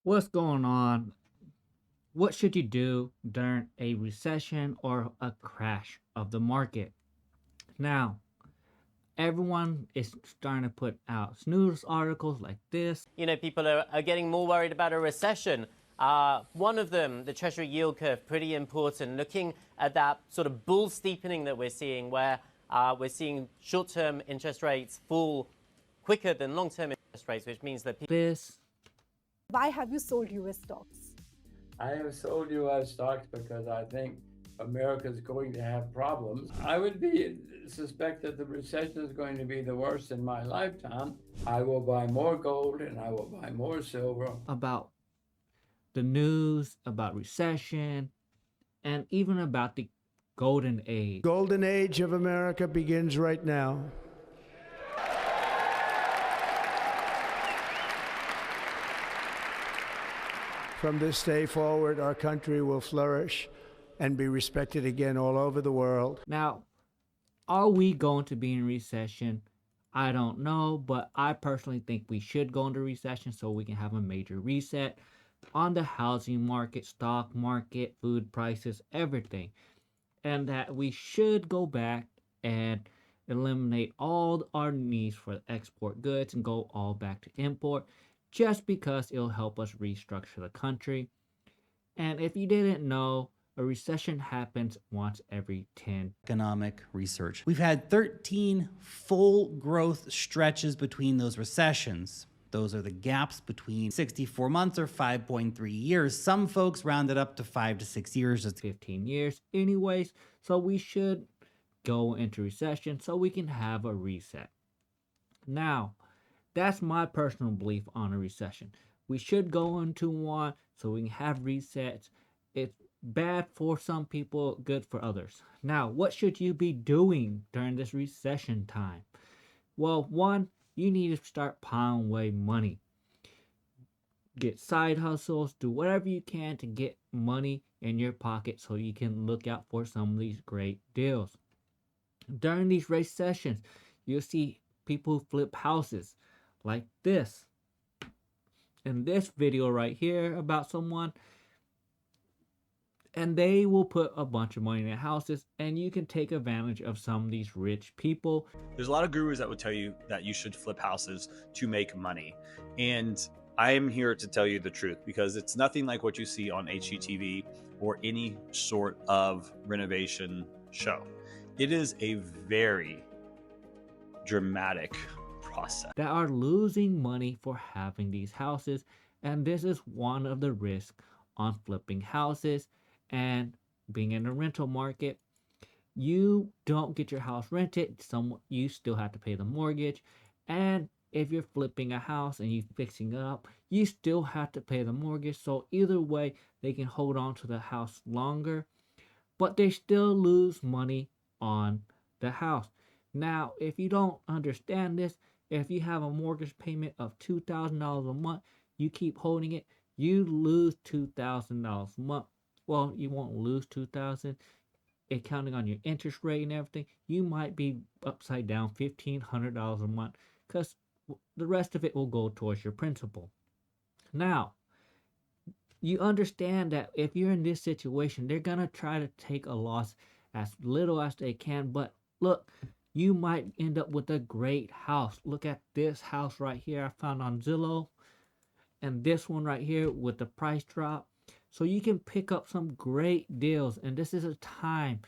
What's going on? What should you do during a recession or a crash of the market? Now, everyone is starting to put out news articles like this People are getting more worried about a recession. One of them, the Treasury yield curve, pretty important. Looking at that sort of bull steepening that we're seeing, where we're seeing short-term interest rates fall quicker than long-term interest rates, which means that this Why have you sold US stocks? I have sold U.S. stocks because I think America's going to have problems. I would suspect that the recession is going to be the worst in my lifetime. I will buy more gold and I will buy more silver. about the news, about recession, and even about the golden age. Golden age of America begins right now. From this day forward, our country will flourish and be respected again all over the world. Now, are we going to be in recession? I don't know, but I personally think we should go into recession so we can have a major reset on the housing market, stock market, food prices, everything. And that we should go back and eliminate all our needs for export goods and go all back to import just because it'll help us restructure the country. And if you didn't know, a recession happens once every 10. Economic research. We've had 13 full growth stretches between those recessions. Those are the gaps between 64 months or 5.3 years. Some folks round it up to 5 to 6 years. It's 15 years anyways, so we should go into recession so we can have a reset. Now, that's my personal belief on a recession. We should go into one so we can have resets. It's bad for some people, good for others. Now, what should you be doing during this recession time? Well, one, you need to start piling away money. Get side hustles, do whatever you can to get money in your pocket so you can look out for some of these great deals. During these recessions, you'll see people flip houses like this. In this video right here about someone, and they will put a bunch of money in their houses, and you can take advantage of some of these rich people. There's a lot of gurus that would tell you that you should flip houses to make money. And I am here to tell you the truth because it's nothing like what you see on HGTV or any sort of renovation show. It is a very dramatic process. That are losing money for having these houses, and this is one of the risks on flipping houses and being in the rental market. You don't get your house rented, you still have to pay the mortgage, and if you're flipping a house and you're fixing it up, you still have to pay the mortgage. So either way, they can hold on to the house longer, but they still lose money on the house. Now, if you don't understand this, if you have a mortgage payment of $2,000 a month, you keep holding it, you lose $2,000 a month. Well, you won't lose $2,000. Accounting on your interest rate and everything, you might be upside down $1,500 a month because the rest of it will go towards your principal. Now, you understand that if you're in this situation, they're going to try to take a loss as little as they can. But look, you might end up with a great house. Look at this house right here I found on Zillow. And this one right here with the price drop. So you can pick up some great deals. And this is a time,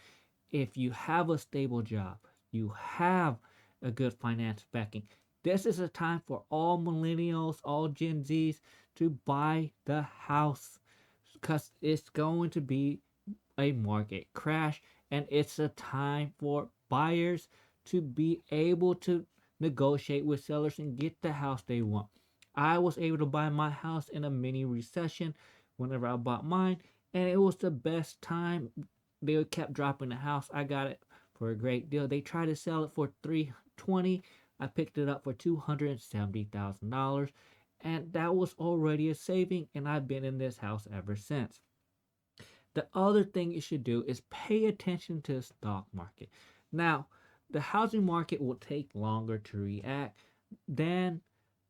if you have a stable job, you have a good finance backing, this is a time for all millennials, all Gen Zs to buy the house. Because it's going to be a market crash. And it's a time for buyers to be able to negotiate with sellers and get the house they want. I was able to buy my house in a mini recession whenever I bought mine, and it was the best time. They kept dropping the house. I got it for a great deal. They tried to sell it for $320,000. I picked it up for $270,000, and that was already a saving, and I've been in this house ever since. The other thing you should do is pay attention to the stock market. Now, the housing market will take longer to react than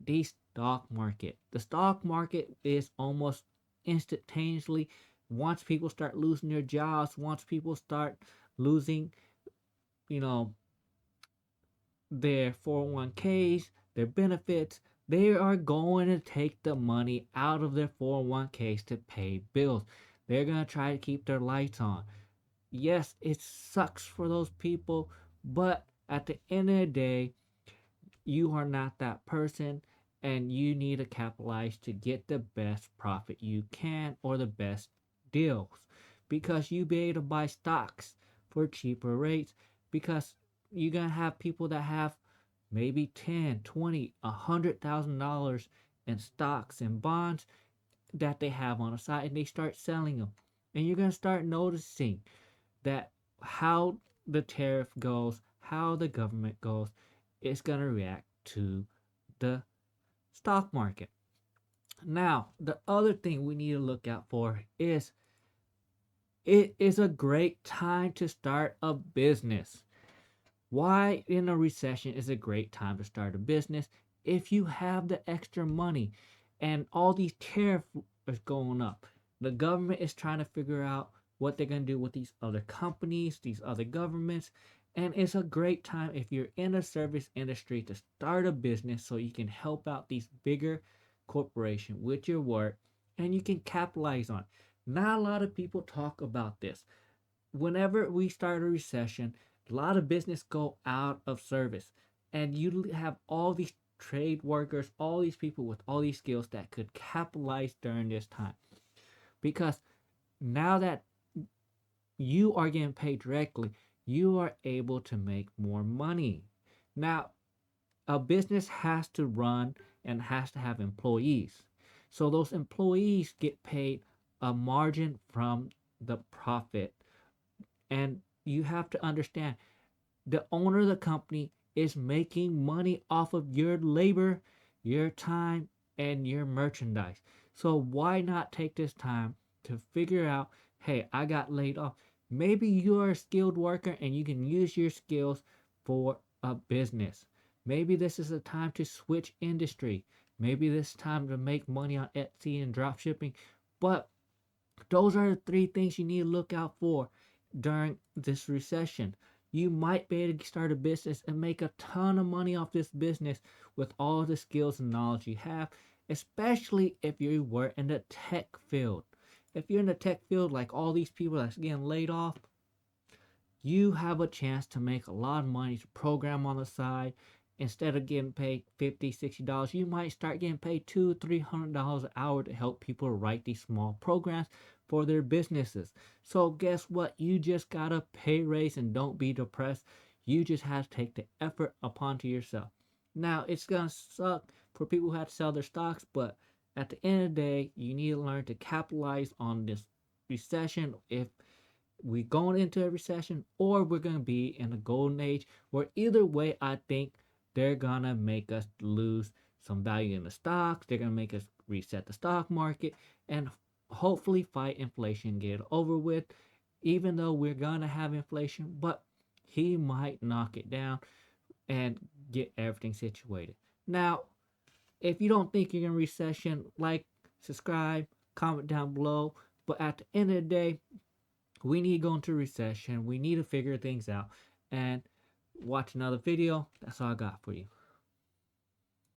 these stock market. The stock market is almost instantaneously, once people start losing their jobs, once people start losing, you know, their 401ks, their benefits, they are going to take the money out of their 401ks to pay bills. They're going to try to keep their lights on. Yes, it sucks for those people, but at the end of the day, you are not that person, and you need to capitalize to get the best profit you can or the best deals, because you be able to buy stocks for cheaper rates, because you're gonna have people that have maybe 10, 20, $100,000 in stocks and bonds that they have on the side, and they start selling them, and you're gonna start noticing that how the tariff goes, how the government goes, it's going to react to the stock market. Now, the other thing we need to look out for is it is a great time to start a business. Why in a recession is a great time to start a business? If you have the extra money and all these tariffs are going up, the government is trying to figure out what they're going to do with these other companies, these other governments. And it's a great time if you're in a service industry to start a business so you can help out these bigger corporations with your work and you can capitalize on it. Not a lot of people talk about this. Whenever we start a recession, a lot of business go out of service, and you have all these trade workers, all these people with all these skills that could capitalize during this time, because now that you are getting paid directly, you are able to make more money. Now, a business has to run and has to have employees, so those employees get paid a margin from the profit. And you have to understand, the owner of the company is making money off of your labor, your time, and your merchandise. So why not take this time to figure out, hey, I got laid off. Maybe you're a skilled worker and you can use your skills for a business. Maybe this is a time to switch industry. Maybe this is time to make money on Etsy and drop shipping. But those are the three things you need to look out for during this recession. You might be able to start a business and make a ton of money off this business with all the skills and knowledge you have, especially if you were in the tech field. If you're in the tech field, like all these people that's getting laid off, you have a chance to make a lot of money to program on the side. Instead of getting paid $50, $60, you might start getting paid $200, $300 an hour to help people write these small programs for their businesses. So guess what? You just got a pay raise, and don't be depressed. You just have to take the effort upon to yourself. Now, it's going to suck for people who have to sell their stocks, but at the end of the day, you need to learn to capitalize on this recession. If we going into a recession or we're going to be in a golden age, where either way, I think they're going to make us lose some value in the stocks. They're going to make us reset the stock market and hopefully fight inflation, get it over with, even though we're going to have inflation, but he might knock it down and get everything situated. Now, if you don't think you're in recession, like, subscribe, comment down below. But at the end of the day, we need to go into recession. We need to figure things out and watch another video. That's all I got for you.